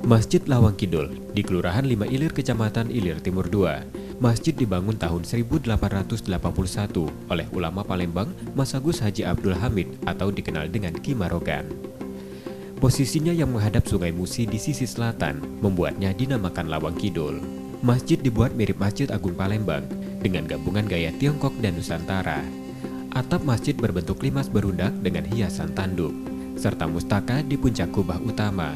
Masjid Lawang Kidul di Kelurahan Lima Ilir, Kecamatan Ilir Timur II. Masjid dibangun tahun 1881 oleh ulama Palembang Masagus Haji Abdul Hamid atau dikenal dengan Ki Marogan. Posisinya yang menghadap Sungai Musi di sisi selatan membuatnya dinamakan Lawang Kidul. Masjid dibuat mirip Masjid Agung Palembang dengan gabungan gaya Tiongkok dan Nusantara. Atap masjid berbentuk limas berundak dengan hiasan tanduk, serta mustaka di puncak kubah utama.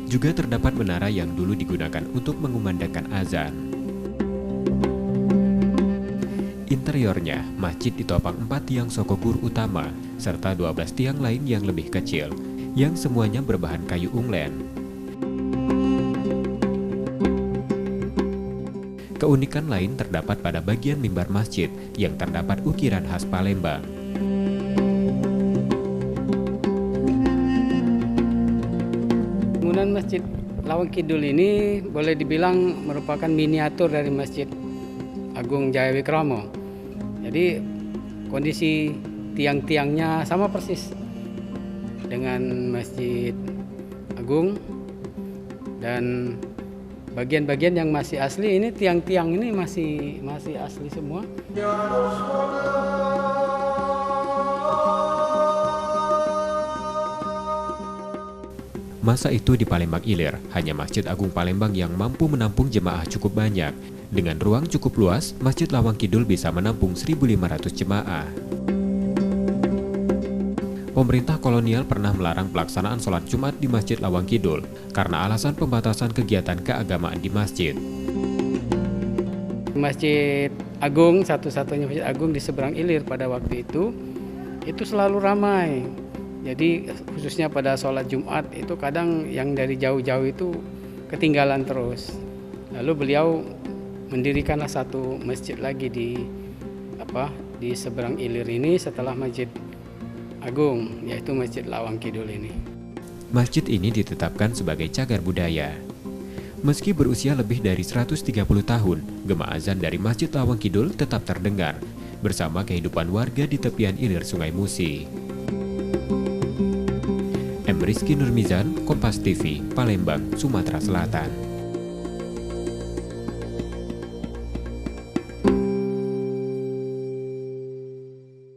Juga terdapat menara yang dulu digunakan untuk mengumandangkan azan. Interiornya, masjid ditopang 4 tiang sokogur utama, serta 12 tiang lain yang lebih kecil, yang semuanya berbahan kayu unglen. Keunikan lain terdapat pada bagian mimbar masjid yang terdapat ukiran khas Palembang. Bangunan Masjid Lawang Kidul ini boleh dibilang merupakan miniatur dari Masjid Agung Jaya Wikromo. Jadi kondisi tiang-tiangnya sama persis dengan Masjid Agung, dan bagian-bagian yang masih asli ini, tiang-tiang ini masih asli semua. Masa itu di Palembang Ilir, hanya Masjid Agung Palembang yang mampu menampung jemaah cukup banyak. Dengan ruang cukup luas, Masjid Lawang Kidul bisa menampung 1.500 jemaah. Pemerintah kolonial pernah melarang pelaksanaan sholat Jumat di Masjid Lawang Kidul karena alasan pembatasan kegiatan keagamaan di masjid. Masjid Agung, satu-satunya Masjid Agung di seberang Ilir pada waktu itu selalu ramai. Jadi khususnya pada sholat Jumat itu kadang yang dari jauh-jauh itu ketinggalan terus. Lalu beliau mendirikanlah satu masjid lagi di seberang Ilir ini setelah Masjid Agung, yaitu Masjid Lawang Kidul ini. Masjid ini ditetapkan sebagai cagar budaya. Meski berusia lebih dari 130 tahun, gema azan dari Masjid Lawang Kidul tetap terdengar bersama kehidupan warga di tepian Ilir Sungai Musi. M. Rizky Nurmizan, Kompas TV, Palembang, Sumatera Selatan.